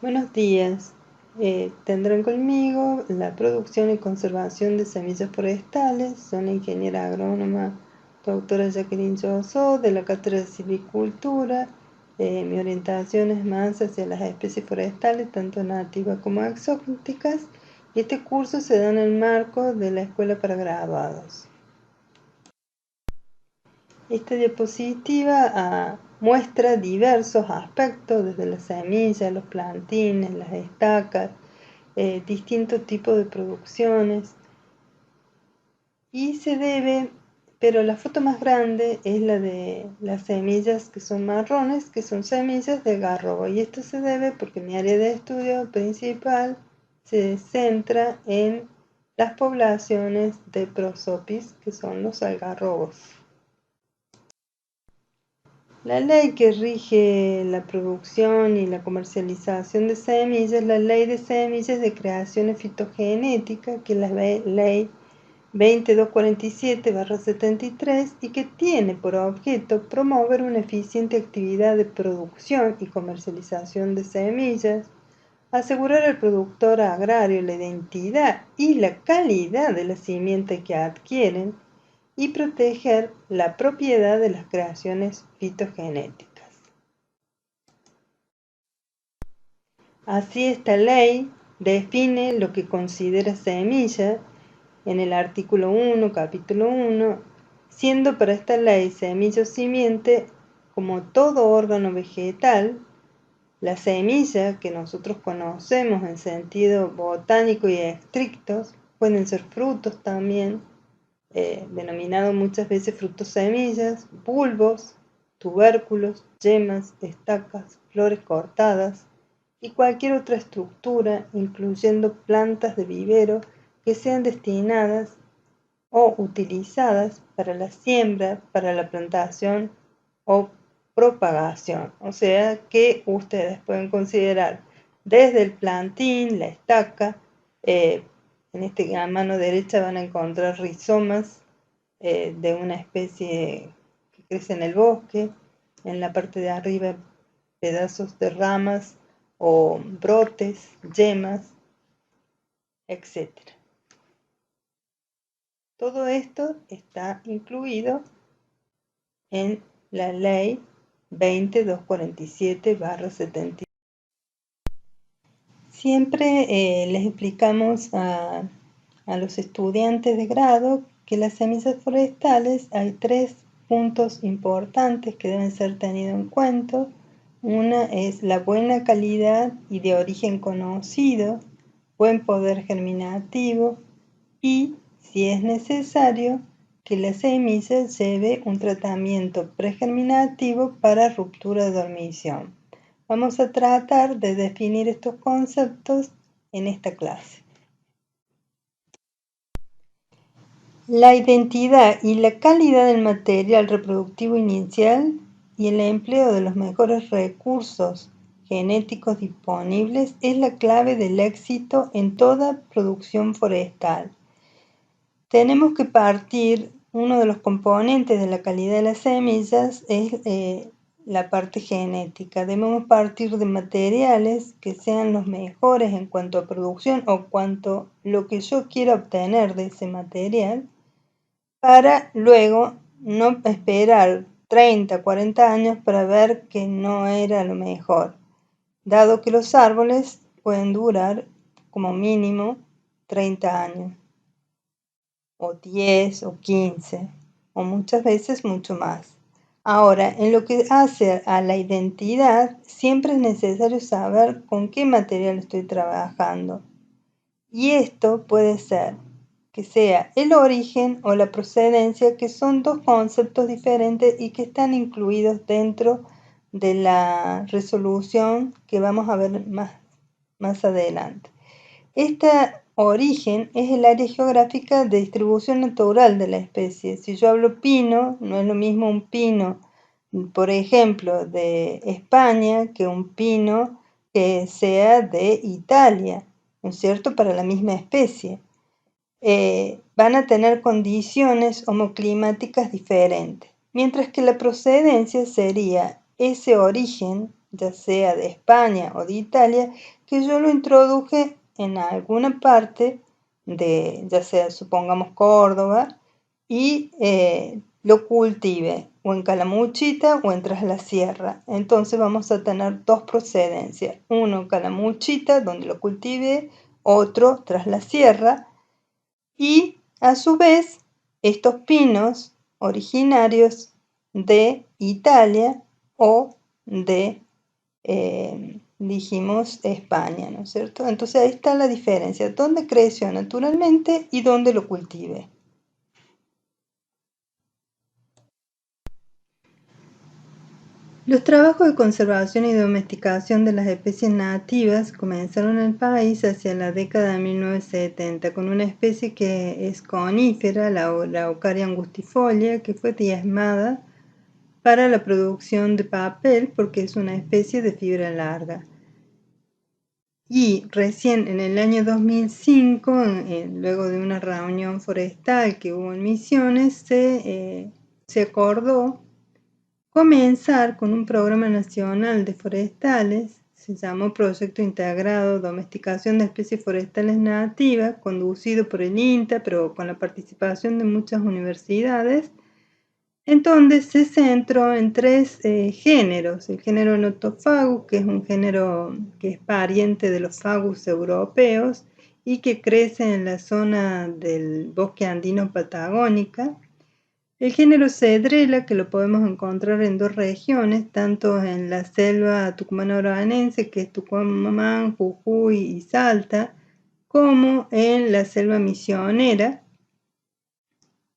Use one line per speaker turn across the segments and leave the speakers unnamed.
Buenos días. Tendrán conmigo la producción y conservación de semillas forestales. Soy la ingeniera agrónoma doctora Jacqueline Josso de la Cátedra de Silvicultura. Mi orientación es más hacia las especies forestales, tanto nativas como exóticas, y este curso se da en el marco de la Escuela para Graduados. Esta diapositiva muestra diversos aspectos, desde las semillas, los plantines, las estacas, distintos tipos de producciones, y se debe, pero la foto más grande es la de las semillas que son marrones, que son semillas de algarrobo, y esto se debe porque mi área de estudio principal se centra en las poblaciones de Prosopis, que son los algarrobos. La ley que rige la producción y la comercialización de semillas es la Ley de Semillas de Creaciones Fitogenéticas, que es la Ley 2247/73, y que tiene por objeto promover una eficiente actividad de producción y comercialización de semillas, asegurar al productor agrario la identidad y la calidad de la simiente que adquieren, y proteger la propiedad de las creaciones fitogenéticas. Así, esta ley define lo que considera semilla en el artículo 1, capítulo 1, siendo para esta ley semilla o simiente, como todo órgano vegetal, la semilla que nosotros conocemos en sentido botánico y estrictos, pueden ser frutos también, denominado muchas veces frutos semillas, bulbos, tubérculos, yemas, estacas, flores cortadas y cualquier otra estructura, incluyendo plantas de vivero que sean destinadas o utilizadas para la siembra, para la plantación o propagación. O sea que ustedes pueden considerar desde el plantín, la estaca, a mano derecha van a encontrar rizomas de una especie que crece en el bosque, en la parte de arriba pedazos de ramas o brotes, yemas, etc. Todo esto está incluido en la ley 20247/70. Siempre les explicamos a los estudiantes de grado que las semillas forestales hay 3 puntos importantes que deben ser tenidos en cuenta. Una es la buena calidad y de origen conocido, buen poder germinativo y, si es necesario, que la semilla lleve un tratamiento pregerminativo para ruptura de dormición. Vamos a tratar de definir estos conceptos en esta clase. La identidad y la calidad del material reproductivo inicial y el empleo de los mejores recursos genéticos disponibles es la clave del éxito en toda producción forestal. Tenemos que partir, uno de los componentes de la calidad de las semillas es la parte genética. Debemos partir de materiales que sean los mejores en cuanto a producción o cuanto lo que yo quiera obtener de ese material, para luego no esperar 30, 40 años para ver que no era lo mejor, dado que los árboles pueden durar como mínimo 30 años, o 10 o 15, o muchas veces mucho más. Ahora, en lo que hace a la identidad, siempre es necesario saber con qué material estoy trabajando. Y esto puede ser que sea el origen o la procedencia, que son dos conceptos diferentes y que están incluidos dentro de la resolución que vamos a ver más adelante. Este origen es el área geográfica de distribución natural de la especie. Si yo hablo pino, no es lo mismo un pino, por ejemplo, de España, que un pino que sea de Italia, ¿no es cierto?, para la misma especie. Van a tener condiciones homoclimáticas diferentes, mientras que la procedencia sería ese origen ya sea de España o de Italia, que yo lo introduje en alguna parte de, ya sea supongamos Córdoba, y lo cultive o en Calamuchita o en Tras la Sierra. Entonces vamos a tener dos procedencias, uno en Calamuchita, donde lo cultive, otro Tras la Sierra, y a su vez estos pinos originarios de Italia o de, dijimos, España, ¿no es cierto? Entonces ahí está la diferencia, dónde creció naturalmente y dónde lo cultive. Los trabajos de conservación y domesticación de las especies nativas comenzaron en el país hacia la década de 1970 con una especie que es conífera, la Araucaria angustifolia, que fue diezmada para la producción de papel porque es una especie de fibra larga. Y recién en el año 2005, luego de una reunión forestal que hubo en Misiones, se acordó comenzar con un programa nacional de forestales, se llamó Proyecto Integrado Domesticación de Especies Forestales Nativas, conducido por el INTA, pero con la participación de muchas universidades, en donde se centró en tres géneros. El género Nothofagus, que es un género que es pariente de los fagus europeos y que crece en la zona del bosque andino patagónica. El género Cedrela, que lo podemos encontrar en dos regiones, tanto en la selva tucumano-orobanense, que es Tucumán, Jujuy y Salta, como en la selva misionera.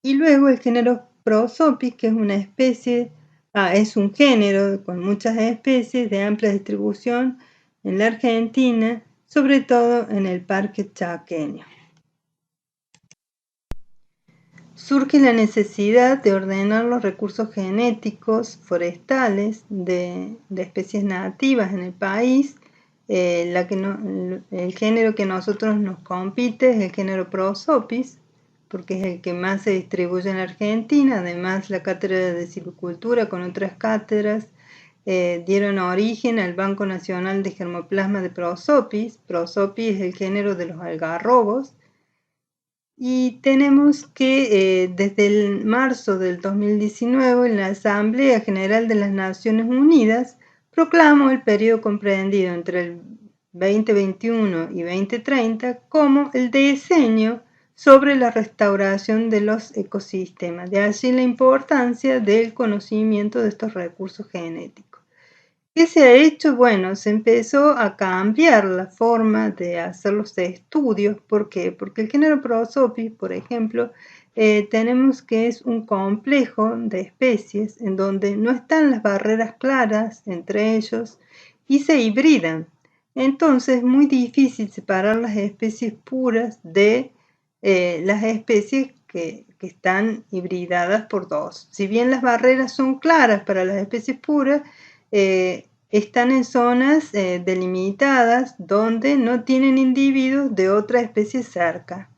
Y luego el género Prosopis, que es una especie, es un género con muchas especies de amplia distribución en la Argentina, sobre todo en el Parque Chaqueño. Surge la necesidad de ordenar los recursos genéticos forestales de especies nativas en el país. El género que a nosotros nos compite es el género Prosopis, porque es el que más se distribuye en Argentina. Además, la cátedra de silvicultura con otras cátedras dieron origen al Banco Nacional de Germoplasma de Prosopis. Prosopis es el género de los algarrobos. Y tenemos que desde el marzo del 2019 en la Asamblea General de las Naciones Unidas proclamó el periodo comprendido entre el 2021 y 2030 como el decenio sobre la restauración de los ecosistemas. De allí la importancia del conocimiento de estos recursos genéticos. ¿Qué se ha hecho? Bueno, se empezó a cambiar la forma de hacer los estudios. ¿Por qué? Porque el género Prosopis, por ejemplo, tenemos que es un complejo de especies en donde no están las barreras claras entre ellos y se hibridan. Entonces es muy difícil separar las especies puras de las especies que están hibridadas por dos. Si bien las barreras son claras para las especies puras, están en zonas delimitadas donde no tienen individuos de otra especie cerca.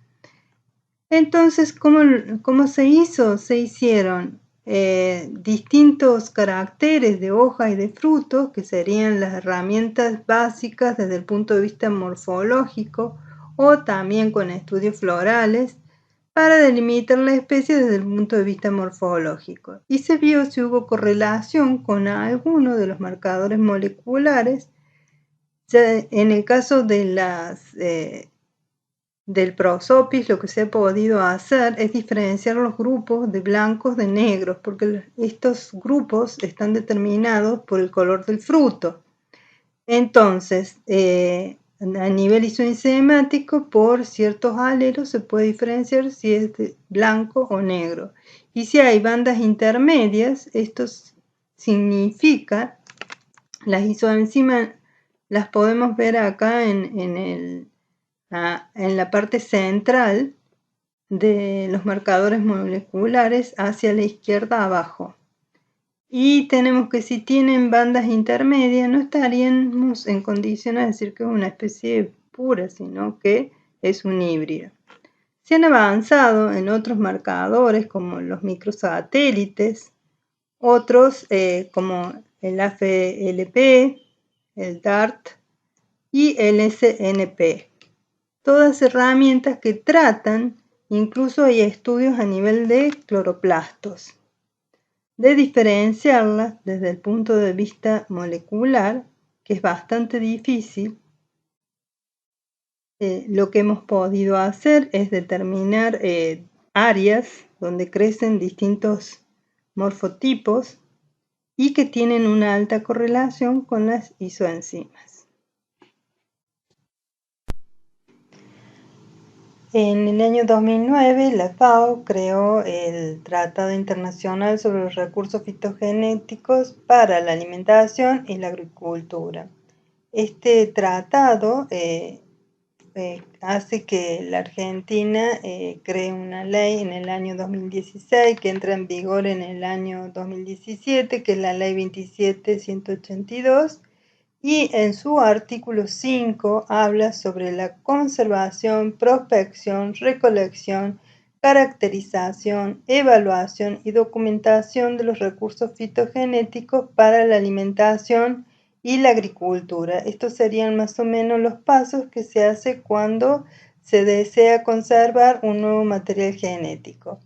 Entonces, ¿cómo se hizo? Se hicieron distintos caracteres de hojas y de frutos, que serían las herramientas básicas desde el punto de vista morfológico, o también con estudios florales, para delimitar la especie desde el punto de vista morfológico. Y se vio si hubo correlación con alguno de los marcadores moleculares. En el caso de del Prosopis, lo que se ha podido hacer es diferenciar los grupos de blancos de negros, porque estos grupos están determinados por el color del fruto. Entonces, a nivel isoenzimático, por ciertos alelos se puede diferenciar si es blanco o negro. Y si hay bandas intermedias, esto significa, las isoenzimas las podemos ver acá en la parte central de los marcadores moleculares hacia la izquierda abajo. Y tenemos que si tienen bandas intermedias no estaríamos en condiciones de decir que es una especie pura, sino que es un híbrido. Se han avanzado en otros marcadores como los microsatélites, otros como el AFLP, el DART y el SNP. Todas herramientas que tratan, incluso hay estudios a nivel de cloroplastos, de diferenciarlas desde el punto de vista molecular, que es bastante difícil. Lo que hemos podido hacer es determinar áreas donde crecen distintos morfotipos y que tienen una alta correlación con las isoenzimas. En el año 2009, la FAO creó el Tratado Internacional sobre los Recursos Fitogenéticos para la Alimentación y la Agricultura. Este tratado hace que la Argentina cree una ley en el año 2016 que entra en vigor en el año 2017, que es la Ley 27.182, y en su artículo 5 habla sobre la conservación, prospección, recolección, caracterización, evaluación y documentación de los recursos fitogenéticos para la alimentación y la agricultura. Estos serían más o menos los pasos que se hace cuando se desea conservar un nuevo material genético.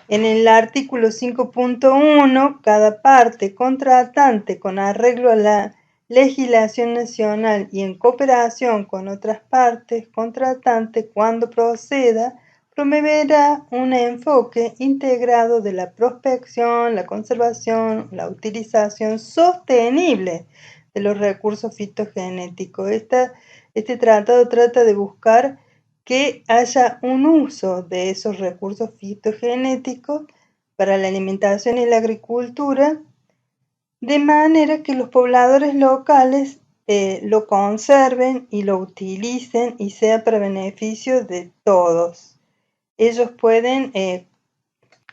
En el artículo 5.1, cada parte contratante con arreglo a la legislación nacional y en cooperación con otras partes contratantes cuando proceda, promoverá un enfoque integrado de la prospección, la conservación, la utilización sostenible de los recursos fitogenéticos. Este tratado trata de buscar que haya un uso de esos recursos fitogenéticos para la alimentación y la agricultura, de manera que los pobladores locales lo conserven y lo utilicen y sea para beneficio de todos. Ellos pueden,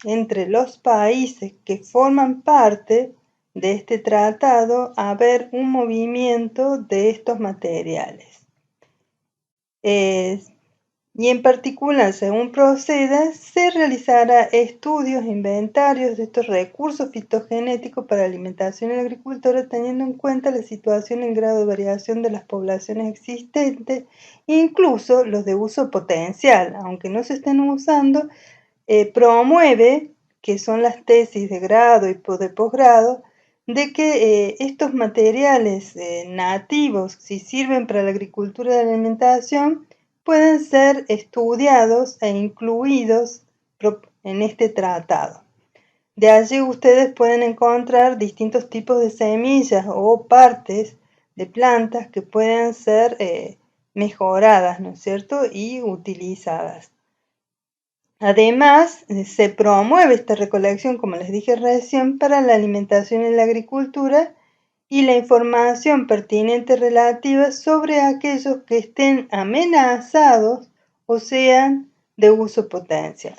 entre los países que forman parte de este tratado, haber un movimiento de estos materiales. Y en particular, según proceda, se realizará estudios e inventarios de estos recursos fitogenéticos para alimentación y agricultura, teniendo en cuenta la situación y el grado de variación de las poblaciones existentes, incluso los de uso potencial, aunque no se estén usando. Promueve, que son las tesis de grado y de posgrado, de que estos materiales nativos, si sirven para la agricultura y la alimentación, pueden ser estudiados e incluidos en este tratado. De allí ustedes pueden encontrar distintos tipos de semillas o partes de plantas que pueden ser mejoradas, ¿no es cierto?, y utilizadas. Además, se promueve esta recolección, como les dije recién, para la alimentación y la agricultura, y la información pertinente relativa sobre aquellos que estén amenazados o sean de uso potencial.